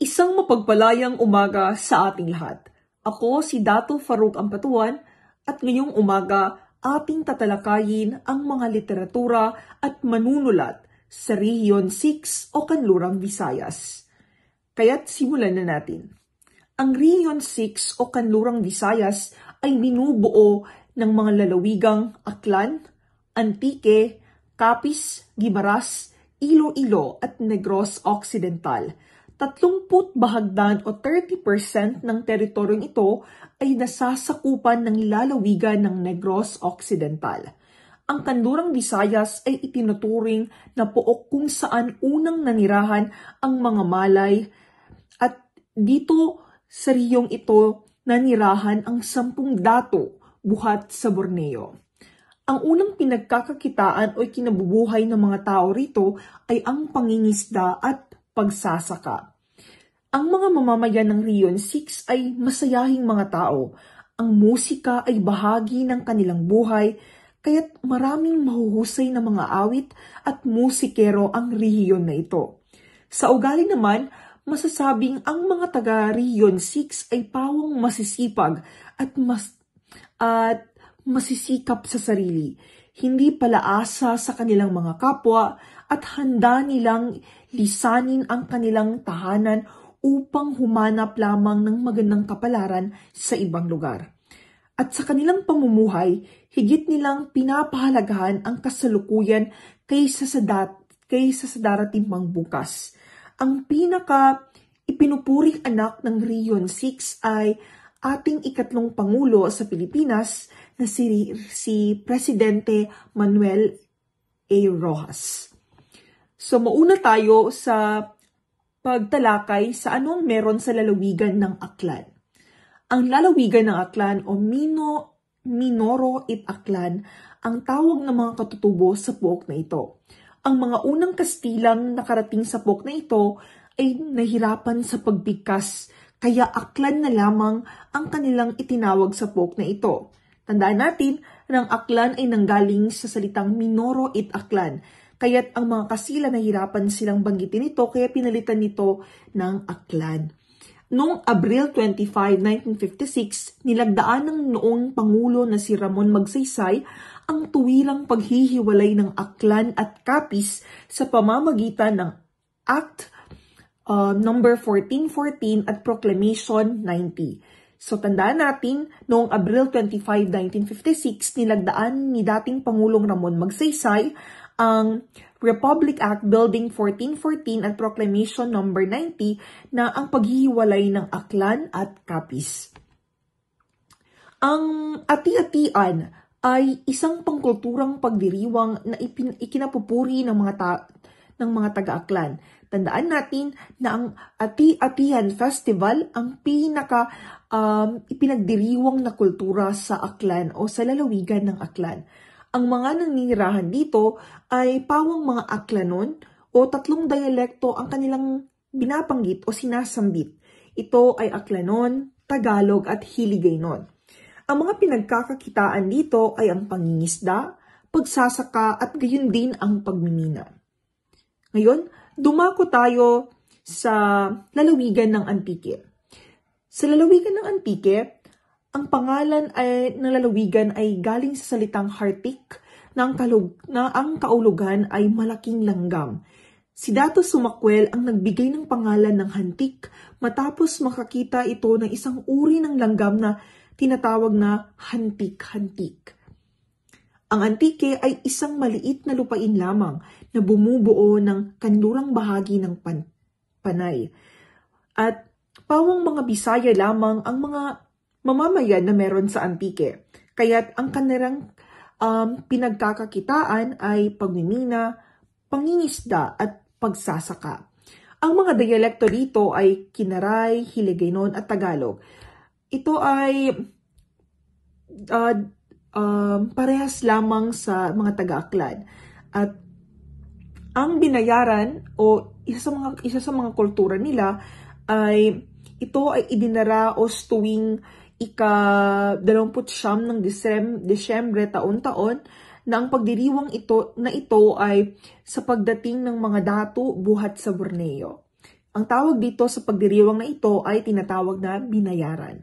Isang mapagpalayang umaga sa ating lahat. Ako si Dato Farouk Ampatuan at ngayong umaga ating tatalakayin ang mga literatura at manunulat sa Rehiyon 6 o Kanlurang Visayas. Kaya't simulan na natin. Ang Rehiyon 6 o Kanlurang Visayas ay binubuo ng mga lalawigang Aklan, Antique, Capiz, Guimaras, Iloilo at Negros Occidental. 30 bahagdan o 30% ng teritoryong ito ay nasasakupan ng lalawigan ng Negros Occidental. Ang Kanlurang Visayas ay itinuturing na pook kung saan unang nanirahan ang mga Malay at dito sa rehiyong ito nanirahan ang 10 dato buhat sa Borneo. Ang unang pinagkakakitaan o kinabubuhay ng mga tao rito ay ang pangingisda at pagsasaka. Ang mga mamamayan ng Rehiyon 6 ay masayahing mga tao. Ang musika ay bahagi ng kanilang buhay, kaya't maraming mahuhusay na mga awit at musikero ang rehiyon na ito. Sa ugali naman, masasabing ang mga taga Rehiyon 6 ay pawang masisipag at masisikap sa sarili. Hindi palaasa sa kanilang mga kapwa at handa nilang lisanin ang kanilang tahanan upang humanap lamang ng magandang kapalaran sa ibang lugar. At sa kanilang pamumuhay, higit nilang pinapahalagahan ang kasalukuyan kaysa sa darating pang bukas. Ang ipinupuri anak ng Rehiyon 6 ay ating ikatlong Pangulo sa Pilipinas na si Presidente Manuel A. Roxas. So mauna tayo sa pagtalakay sa anong meron sa lalawigan ng Aklan. Ang lalawigan ng Aklan o Mindoro at Aklan ang tawag ng mga katutubo sa pook na ito. Ang mga unang Kastilang nakarating sa pook na ito ay nahirapan sa pagbigkas, kaya Aklan na lamang ang kanilang itinawag sa pook na ito. Tandaan natin na ang Aklan ay nanggaling sa salitang Mindoro at Aklan, kaya't ang mga Kastila nahirapan silang banggitin ito kaya pinalitan nito ng Aklan. Noong Abril 25, 1956, nilagdaan ng noong Pangulo na si Ramon Magsaysay ang tuwirang paghihiwalay ng Aklan at Capiz sa pamamagitan ng Act number 1414 at Proclamation 90. So tandaan natin, noong Abril 25, 1956, nilagdaan ni dating Pangulong Ramon Magsaysay ang Republic Act Building 1414 at Proclamation number 90 na ang paghihiwalay ng Aklan at Capiz. Ang ati-atian ay isang pangkulturang pagdiriwang na ikinapupuri ng mga taga-Aklan. Tandaan natin na ang Ati-Atian Festival ang ipinagdiriwang na kultura sa Aklan o sa lalawigan ng Aklan. Ang mga naninirahan dito ay pawang mga Aklanon o 3 dialekto ang kanilang binabanggit o sinasambit. Ito ay Aklanon, Tagalog at Hiligaynon. Ang mga pinagkakakitaan dito ay ang pangingisda, pagsasaka at gayon din ang pagmimina. Ngayon, dumako tayo sa lalawigan ng Antique. Sa lalawigan ng Antique, ang pangalan ng lalawigan ay galing sa salitang Hartik na ang kaulugan ay malaking langgam. Si Dato Sumakwel ang nagbigay ng pangalan ng Hantik matapos makakita ito ng isang uri ng langgam na tinatawag na hantik-hantik. Ang Antique ay isang maliit na lupain lamang na bumubuo ng kanlurang bahagi ng Panay. At pawang mga Bisaya lamang ang mga mamamayan na meron sa Antique. Kaya't ang kanilang pinagkakakitaan ay pagmimina, pangingisda at pagsasaka. Ang mga dialekto dito ay Kinaray, Hiligaynon at Tagalog. Ito ay parehas lamang sa mga taga-Aklan. At ang binayaran o isa sa mga kultura nila ay ito ay idinara o tuwing ika-29 ng Desyembre taon-taon na ang pagdiriwang ito ay sa pagdating ng mga dato buhat sa Borneo. Ang tawag dito sa pagdiriwang na ito ay tinatawag na binayaran.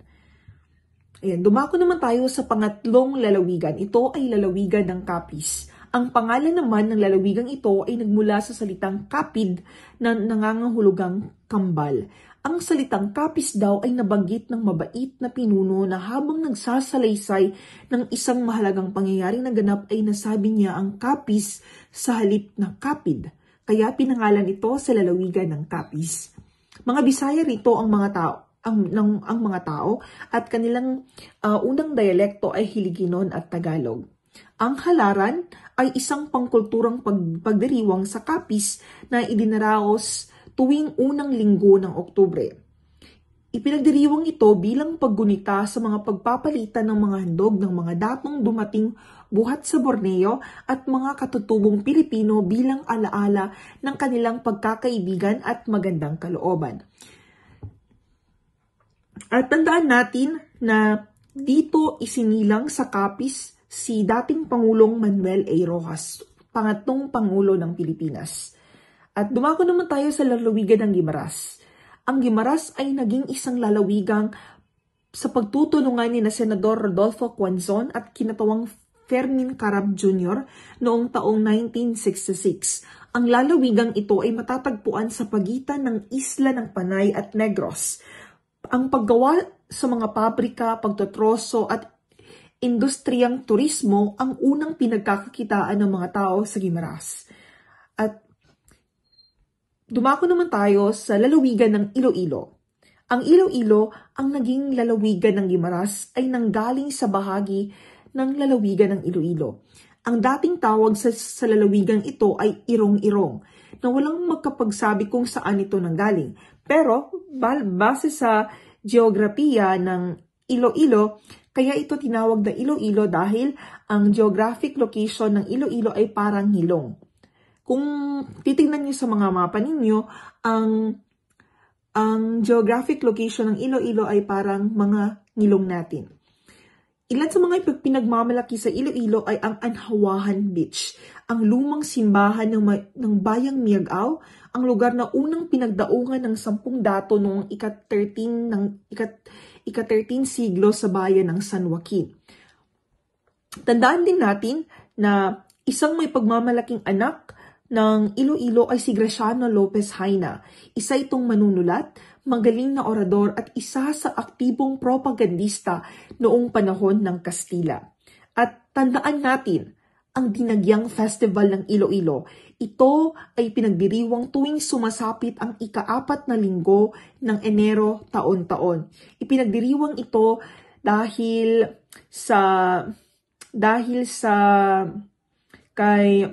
Ayan, dumako naman tayo sa pangatlong lalawigan. Ito ay lalawigan ng Capiz. Ang pangalan naman ng lalawigang ito ay nagmula sa salitang kapid na nangangahulugang kambal. Ang salitang Capiz daw ay nabanggit ng mabait na pinuno na habang nagsasalaysay ng isang mahalagang pangyayaring naganap ay nasabi niya ang Capiz sa halip na kapid. Kaya pinangalan ito sa lalawigan ng Capiz. Mga Bisaya rito ang mga tao. Ang mga tao at kanilang unang dialekto ay Hiligaynon at Tagalog. Ang halaran ay isang pangkulturang pagdiriwang sa Capiz na idinaraos tuwing unang linggo ng Oktubre. Ipinagdiriwang ito bilang paggunita sa mga pagpapalitan ng mga handog ng mga datong dumating buhat sa Borneo at mga katutubong Pilipino bilang alaala ng kanilang pagkakaibigan at magandang kalooban. At tandaan natin na dito isinilang sa Capiz si dating Pangulong Manuel A. Roxas, pangatlong Pangulo ng Pilipinas. At dumako naman tayo sa lalawigan ng Guimaras. Ang Guimaras ay naging isang lalawigang sa pagtutulungan ni na Senador Rodolfo Quezon at kinatawang Fermin Carab Jr. noong taong 1966. Ang lalawigang ito ay matatagpuan sa pagitan ng Isla ng Panay at Negros. Ang paggawa sa mga pabrika, pagtotroso at industriyang turismo ang unang pinagkakakitaan ng mga tao sa Guimaras. At dumako naman tayo sa lalawigan ng Iloilo. Ang Iloilo, ang naging lalawigan ng Guimaras ay nanggaling sa bahagi ng lalawigan ng Iloilo. Ang dating tawag sa lalawigan ito ay Irong-Irong, na walang magkapagsabi kung saan ito nanggaling. Pero base sa geografiya ng Iloilo, kaya ito tinawag na Iloilo dahil ang geographic location ng Iloilo ay parang hilong. Kung titingnan niyo sa mga mapa ninyo, ang geographic location ng Iloilo ay parang mga ngilong natin. Ilan sa mga pinagmamalaki sa Iloilo ay ang Anhawahan Beach, ang lumang simbahan ng Bayang Miagao, ang lugar na unang pinagdaungan ng 10 dato noong ika-13 siglo sa bayan ng San Joaquin. Tandaan din natin na isang may pagmamalaking anak ng Iloilo ay si Graciano Lopez Haina. Isa itong manunulat, magaling na orador at isa sa aktibong propagandista noong panahon ng Kastila. At tandaan natin, ang Dinagyang Festival ng Iloilo. Ito ay pinagdiriwang tuwing sumasapit ang ika-4 na linggo ng Enero taon-taon. Ipinagdiriwang ito dahil kay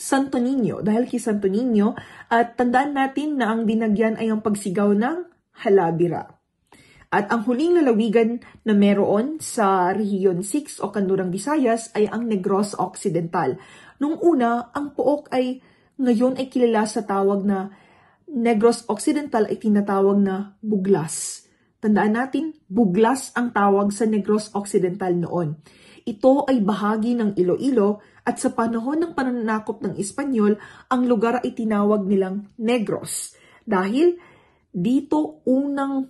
Santo Niño, at tandaan natin na ang dinagyan ay ang pagsigaw ng halabira. At ang huling lalawigan na meron sa Rehiyon 6 o Kanlurang Visayas ay ang Negros Occidental. Nung una, ang Pook ngayon ay kilala sa tawag na Negros Occidental ay tinatawag na Buglas. Tandaan natin, Buglas ang tawag sa Negros Occidental noon. Ito ay bahagi ng Iloilo at sa panahon ng pananakop ng Espanyol, ang lugar ay tinawag nilang Negros dahil dito unang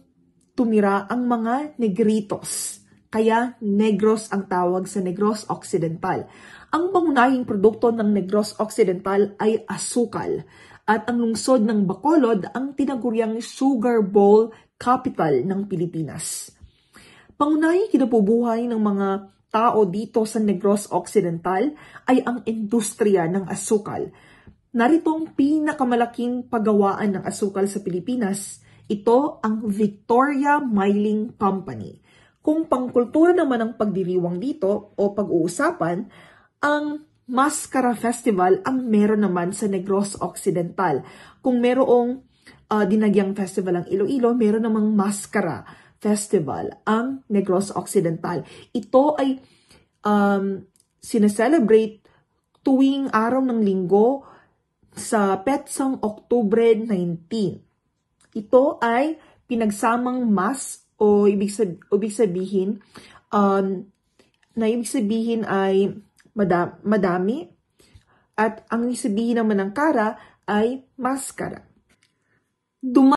tumira ang mga Negritos. Kaya Negros ang tawag sa Negros Occidental. Ang pangunahing produkto ng Negros Occidental ay asukal at ang lungsod ng Bacolod ang tinaguriang sugar bowl capital ng Pilipinas. Pangunahing kinabubuhay ng mga tao dito sa Negros Occidental ay ang industriya ng asukal. Narito ang pinakamalaking paggawaan ng asukal sa Pilipinas. Ito ang Victoria Milling Company. Kung pangkultura naman ang pagdiriwang dito o pag-uusapan, ang Mascara Festival ang meron naman sa Negros Occidental. Kung merong Dinagyang Festival ang Iloilo, meron namang Mascara Festival ang Negros Occidental. Ito ay sineselebrate tuwing araw ng linggo sa petsang Oktubre 19. Ito ay pinagsamang mas o ibig sabihin ay madami at ang ibig sabihin naman ng kara ay maskara. Duma